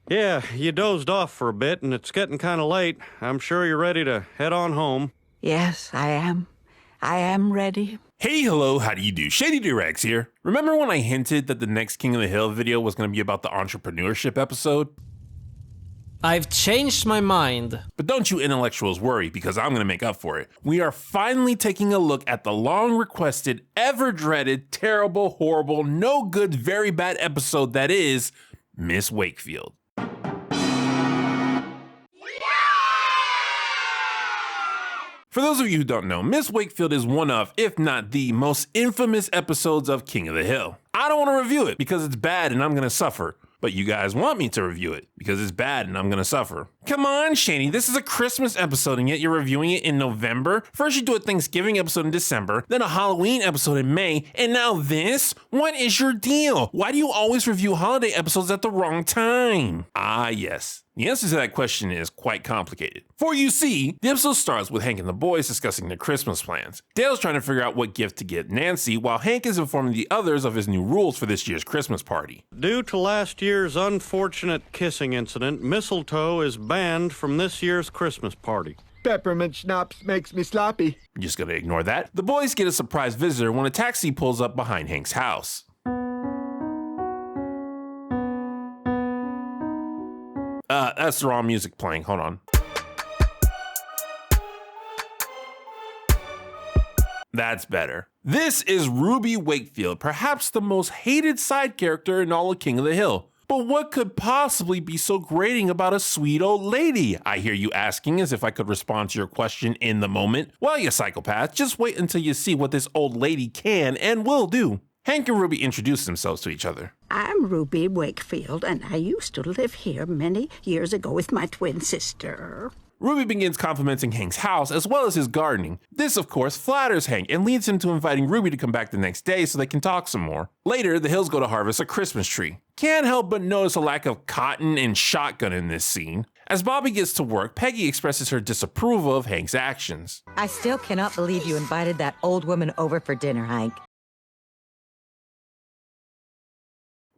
Yeah, you dozed off for a bit, and it's getting kind of late. I'm sure you're ready to head on home. Yes, I am. I am ready. Hey, hello, how do you do? Shady Doorags here. Remember when I hinted that the next King of the Hill video was going to be about the entrepreneurship episode? I've changed my mind. But don't you intellectuals worry, because I'm going to make up for it. We are finally taking a look at the long-requested, ever-dreaded, terrible, horrible, no good, very bad episode that is Miss Wakefield. For those of you who don't know, Miss Wakefield is one of, if not the most infamous episodes of King of the Hill. I don't want to review it because it's bad and I'm going to suffer. But you guys want me to review it because it's bad and I'm going to suffer. Come on, Shady, this is a Christmas episode and yet you're reviewing it in November? First you do a Thanksgiving episode in December, then a Halloween episode in May, and now this? What is your deal? Why do you always review holiday episodes at the wrong time? Ah, yes. The answer to that question is quite complicated. For you see, the episode starts with Hank and the boys discussing their Christmas plans. Dale's trying to figure out what gift to get Nancy, while Hank is informing the others of his new rules for this year's Christmas party. Due to last year's unfortunate kissing incident, mistletoe is banned from this year's Christmas party. Peppermint schnapps makes me sloppy. I'm just gonna ignore that. The boys get a surprise visitor when a taxi pulls up behind Hank's house. That's the wrong music playing. Hold on. That's better. This is Ruby Wakefield, perhaps the most hated side character in all of King of the Hill. But what could possibly be so grating about a sweet old lady? I hear you asking, as if I could respond to your question in the moment. Well, you psychopath, just wait until you see what this old lady can and will do. Hank and Ruby introduce themselves to each other. I'm Ruby Wakefield, and I used to live here many years ago with my twin sister. Ruby begins complimenting Hank's house as well as his gardening. This, of course, flatters Hank and leads him to inviting Ruby to come back the next day so they can talk some more. Later, the Hills go to harvest a Christmas tree. Can't help but notice a lack of cotton and shotgun in this scene. As Bobby gets to work, Peggy expresses her disapproval of Hank's actions. I still cannot believe you invited that old woman over for dinner, Hank.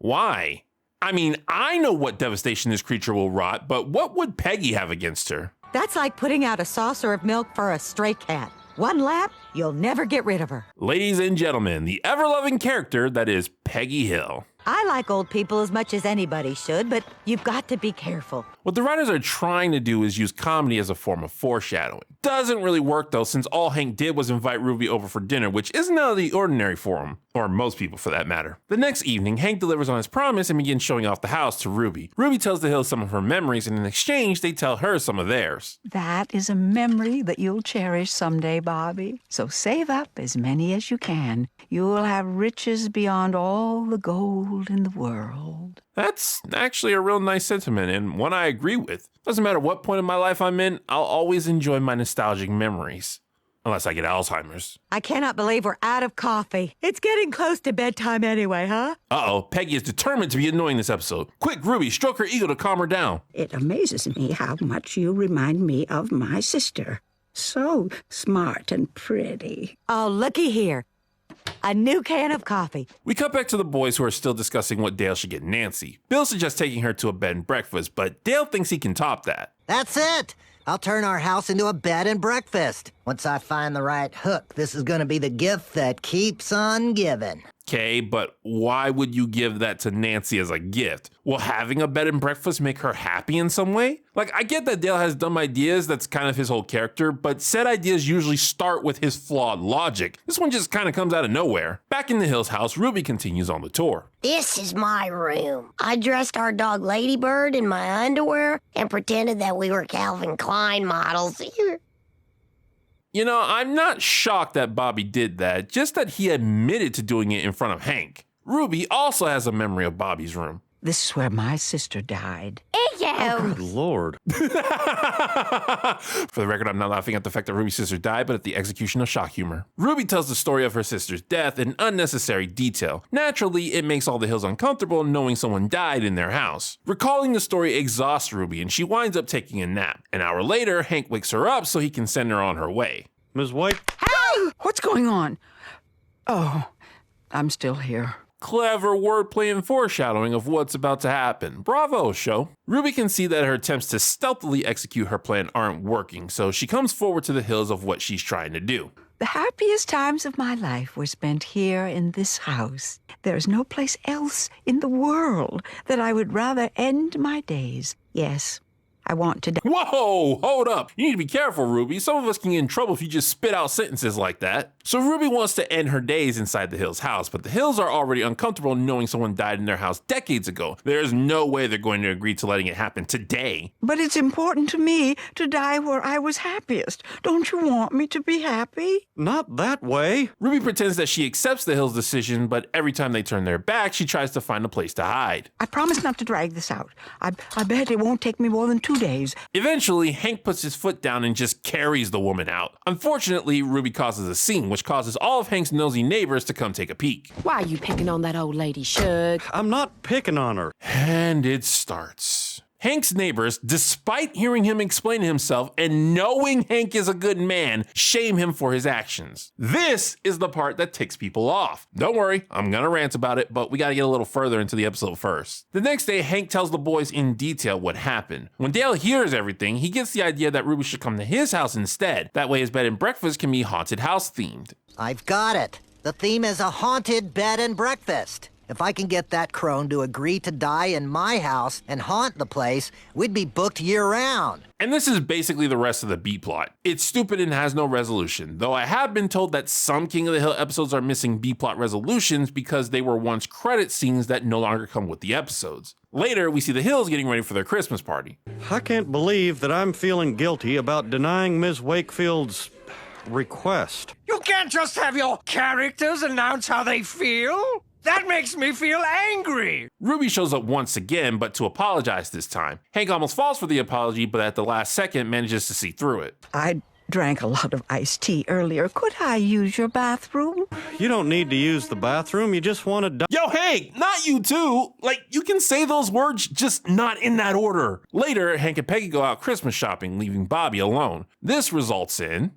Why? I mean, I know what devastation this creature will wrought, but what would Peggy have against her? That's like putting out a saucer of milk for a stray cat. One lap, you'll never get rid of her. Ladies and gentlemen, the ever-loving character that is Peggy Hill. I like old people as much as anybody should, but you've got to be careful. What the writers are trying to do is use comedy as a form of foreshadowing. Doesn't really work though, since all Hank did was invite Ruby over for dinner, which isn't out of the ordinary for him, or most people for that matter. The next evening, Hank delivers on his promise and begins showing off the house to Ruby. Ruby tells the Hills some of her memories, and in exchange, they tell her some of theirs. That is a memory that you'll cherish someday, Bobby. So save up as many as you can. You'll have riches beyond all the gold in the world. That's actually a real nice sentiment, and one I agree with. Doesn't matter what point in my life I'm in, I'll always enjoy my nostalgic memories. Unless I get Alzheimer's. I cannot believe we're out of coffee. It's getting close to bedtime anyway, huh? Uh-oh, Peggy is determined to be annoying this episode. Quick, Ruby, stroke her ego to calm her down. It amazes me how much you remind me of my sister. So smart and pretty. Oh, looky here. A new can of coffee. We cut back to the boys who are still discussing what Dale should get Nancy. Bill suggests taking her to a bed and breakfast, but Dale thinks he can top that. That's it! I'll turn our house into a bed and breakfast. Once I find the right hook, this is gonna be the gift that keeps on giving. Okay, but why would you give that to Nancy as a gift? Will having a bed and breakfast make her happy in some way? Like, I get that Dale has dumb ideas, that's kind of his whole character, but said ideas usually start with his flawed logic. This one just kind of comes out of nowhere. Back in the Hills house, Ruby continues on the tour. This is my room. I dressed our dog Ladybird in my underwear and pretended that we were Calvin Klein models. You know, I'm not shocked that Bobby did that, just that he admitted to doing it in front of Hank. Ruby also has a memory of Bobby's room. This is where my sister died. Good Lord. For the record, I'm not laughing at the fact that Ruby's sister died, but at the execution of shock humor. Ruby tells the story of her sister's death in unnecessary detail. Naturally, it makes all the Hills uncomfortable knowing someone died in their house. Recalling the story exhausts Ruby, and she winds up taking a nap. An hour later, Hank wakes her up so he can send her on her way. Ms. White? Hey! What's going on? Oh, I'm still here. Clever wordplay and foreshadowing of what's about to happen. Bravo, show. Ruby can see that her attempts to stealthily execute her plan aren't working, so she comes forward to the hills of what she's trying to do. The happiest times of my life were spent here in this house. There's no place else in the world that I would rather end my days. Yes, I want to die. Whoa, hold up. You need to be careful, Ruby. Some of us can get in trouble if you just spit out sentences like that. So Ruby wants to end her days inside the Hills' house, but the Hills are already uncomfortable knowing someone died in their house decades ago. There's no way they're going to agree to letting it happen today. But it's important to me to die where I was happiest. Don't you want me to be happy? Not that way. Ruby pretends that she accepts the Hills' decision, but every time they turn their back, she tries to find a place to hide. I promise not to drag this out. I bet it won't take me more than 2 days. Eventually, Hank puts his foot down and just carries the woman out. Unfortunately, Ruby causes a scene, which causes all of Hank's nosy neighbors to come take a peek. Why are you picking on that old lady, Shug? I'm not picking on her. And it starts. Hank's neighbors, despite hearing him explain himself and knowing Hank is a good man, shame him for his actions. This is the part that ticks people off. Don't worry, I'm gonna rant about it, but we gotta get a little further into the episode first. The next day, Hank tells the boys in detail what happened. When Dale hears everything, he gets the idea that Ruby should come to his house instead. That way his bed and breakfast can be haunted house themed. I've got it. The theme is a haunted bed and breakfast. If I can get that crone to agree to die in my house and haunt the place, we'd be booked year-round. And this is basically the rest of the B plot. It's stupid and has no resolution, though I have been told that some King of the Hill episodes are missing B plot resolutions because they were once credit scenes that no longer come with the episodes. Later, we see the Hills getting ready for their Christmas party. I can't believe that I'm feeling guilty about denying Ms. Wakefield's request. You can't just have your characters announce how they feel. That makes me feel angry. Ruby shows up once again, but to apologize this time. Hank almost falls for the apology, but at the last second manages to see through it. I drank a lot of iced tea earlier. Could I use your bathroom? You don't need to use the bathroom. You just want to die. Yo, Hank, not you too. Like, you can say those words, just not in that order. Later, Hank and Peggy go out Christmas shopping, leaving Bobby alone. This results in...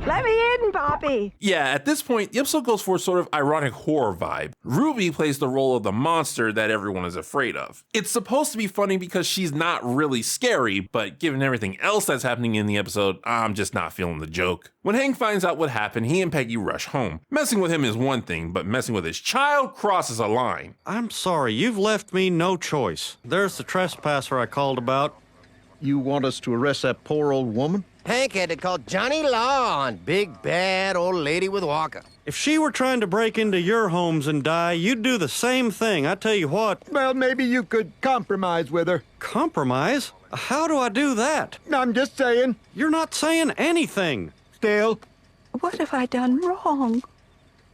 Let me in, Bobby. Yeah, at this point, the episode goes for a sort of ironic horror vibe. Ruby plays the role of the monster that everyone is afraid of. It's supposed to be funny because she's not really scary, but given everything else that's happening in the episode, I'm just not feeling the joke. When Hank finds out what happened, he and Peggy rush home. Messing with him is one thing, but messing with his child crosses a line. I'm sorry, you've left me no choice. There's the trespasser I called about. You want us to arrest that poor old woman? Hank had to call Johnny Law on big bad old lady with Walker. If she were trying to break into your homes and die, you'd do the same thing. I tell you what. Well, maybe you could compromise with her. Compromise? How do I do that? I'm just saying. You're not saying anything. Still, What have I done wrong?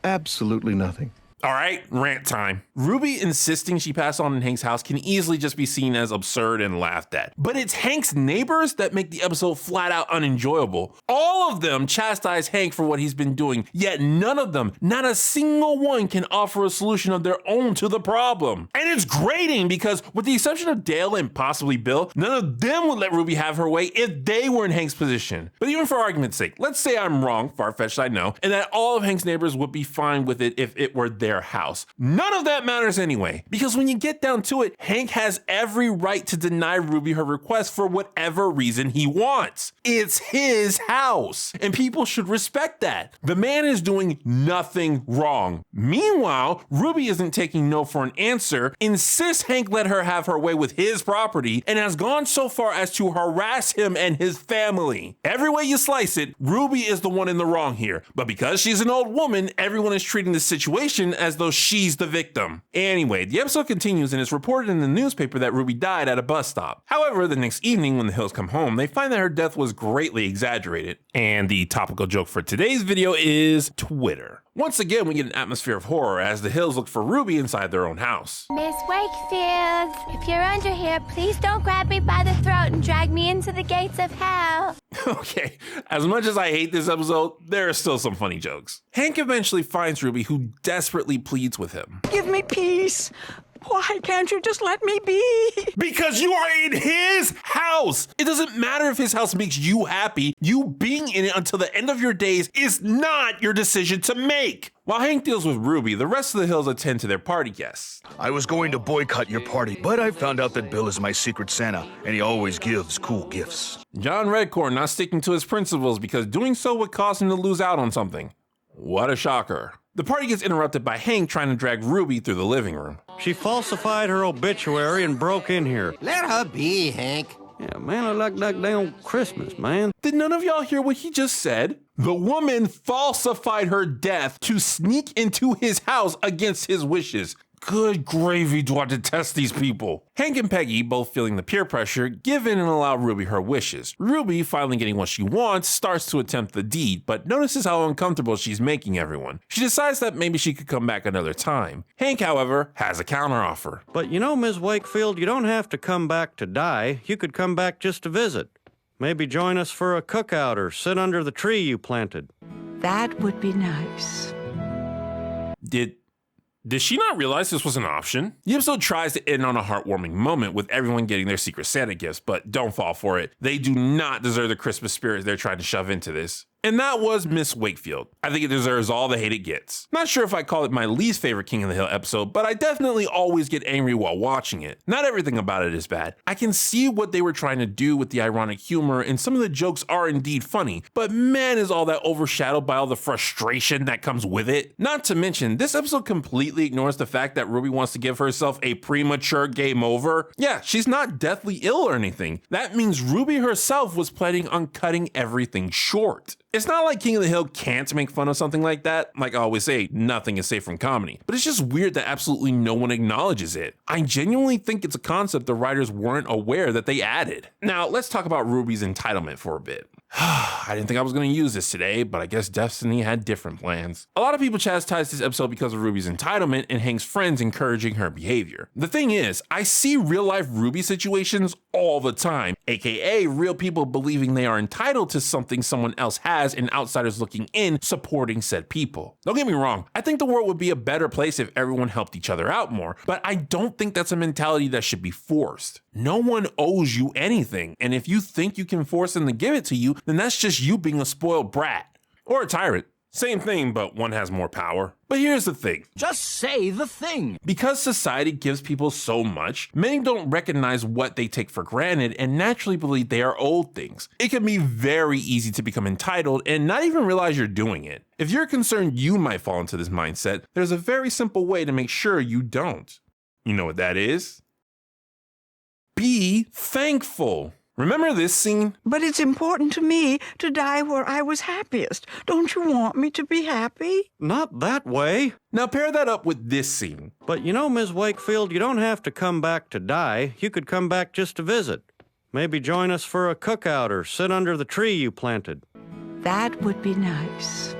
absolutely nothing. All right, rant time. Ruby insisting she pass on in Hank's house can easily just be seen as absurd and laughed at. But it's Hank's neighbors that make the episode flat out unenjoyable. All of them chastise Hank for what he's been doing, yet none of them, not a single one, can offer a solution of their own to the problem. And it's grating because, with the exception of Dale and possibly Bill, none of them would let Ruby have her way if they were in Hank's position. But even for argument's sake, let's say I'm wrong, far-fetched I know, and that all of Hank's neighbors would be fine with it if it were their house. None of that matters anyway, because when you get down to it, Hank has every right to deny Ruby her request for whatever reason he wants. It's his house, and people should respect that. The man is doing nothing wrong. Meanwhile, Ruby isn't taking no for an answer, insists Hank let her have her way with his property, and has gone so far as to harass him and his family. Every way you slice it, Ruby is the one in the wrong here, but because she's an old woman, everyone is treating the situation as though she's the victim. Anyway, the episode continues and it's reported in the newspaper that Ruby died at a bus stop. However, the next evening when the Hills come home, they find that her death was greatly exaggerated. And the topical joke for today's video is Twitter. Once again, we get an atmosphere of horror as the Hills look for Ruby inside their own house. Miss Wakefield, if you're under here, please don't grab me by the throat and drag me into the gates of hell. Okay, as much as I hate this episode, there are still some funny jokes. Hank eventually finds Ruby, who desperately pleads with him. Give me peace. Why can't you just let me be? Because you are in his house. It doesn't matter if his house makes you happy. You being in it until the end of your days is not your decision to make. While Hank deals with Ruby, the rest of the Hills attend to their party guests. I was going to boycott your party, but I found out that Bill is my secret Santa, and he always gives cool gifts. John Redcorn not sticking to his principles because doing so would cause him to lose out on something. What a shocker. The party gets interrupted by Hank trying to drag Ruby through the living room. She falsified her obituary and broke in here. Let her be, Hank. Yeah, man, I like that damn Christmas, man. Did none of y'all hear what he just said? The woman falsified her death to sneak into his house against his wishes. Good gravy, do I detest these people. Hank and Peggy, both feeling the peer pressure, give in and allow Ruby her wishes. Ruby, finally getting what she wants, starts to attempt the deed, but notices how uncomfortable she's making everyone. She decides that maybe she could come back another time. Hank, however, has a counteroffer. But you know, Ms. Wakefield, you don't have to come back to die. You could come back just to visit. Maybe join us for a cookout or sit under the tree you planted. That would be nice. Did she not realize this was an option? The episode tries to end on a heartwarming moment with everyone getting their Secret Santa gifts, but don't fall for it. They do not deserve the Christmas spirit they're trying to shove into this. And that was Miss Wakefield. I think it deserves all the hate it gets. Not sure if I call it my least favorite King of the Hill episode, but I definitely always get angry while watching it. Not everything about it is bad. I can see what they were trying to do with the ironic humor, and some of the jokes are indeed funny, but man, is all that overshadowed by all the frustration that comes with it. Not to mention, this episode completely ignores the fact that Ruby wants to give herself a premature game over. Yeah, she's not deathly ill or anything. That means Ruby herself was planning on cutting everything short. It's not like King of the Hill can't make fun of something like that. Like I always say, nothing is safe from comedy. But it's just weird that absolutely no one acknowledges it. I genuinely think it's a concept the writers weren't aware that they added. Now, let's talk about Ruby's entitlement for a bit. I didn't think I was going to use this today, but I guess Destiny had different plans. A lot of people chastised this episode because of Ruby's entitlement and Hank's friends encouraging her behavior. The thing is, I see real life Ruby situations all the time, aka real people believing they are entitled to something someone else has and outsiders looking in supporting said people. Don't get me wrong, I think the world would be a better place if everyone helped each other out more, but I don't think that's a mentality that should be forced. No one owes you anything, and if you think you can force them to give it to you, then that's just you being a spoiled brat. Or a tyrant. Same thing, but one has more power. But here's the thing. Just say the thing. Because society gives people so much, many don't recognize what they take for granted and naturally believe they are owed things. It can be very easy to become entitled and not even realize you're doing it. If you're concerned you might fall into this mindset, there's a very simple way to make sure you don't. You know what that is? Be thankful. Remember this scene? But it's important to me to die where I was happiest. Don't you want me to be happy? Not that way. Now pair that up with this scene. But you know, Ms. Wakefield, you don't have to come back to die. You could come back just to visit. Maybe join us for a cookout or sit under the tree you planted. That would be nice.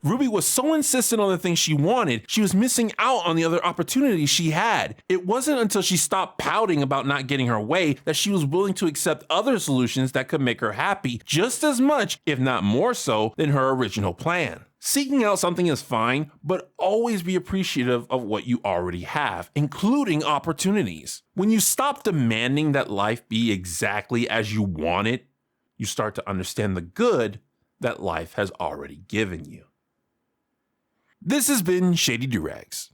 Ruby was so insistent on the things she wanted, she was missing out on the other opportunities she had. It wasn't until she stopped pouting about not getting her way that she was willing to accept other solutions that could make her happy just as much, if not more so, than her original plan. Seeking out something is fine, but always be appreciative of what you already have, including opportunities. When you stop demanding that life be exactly as you want it, you start to understand the good that life has already given you. This has been Shady Doorags.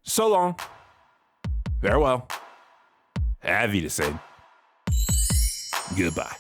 So long. Farewell. Auf Wiedersehen. Goodbye.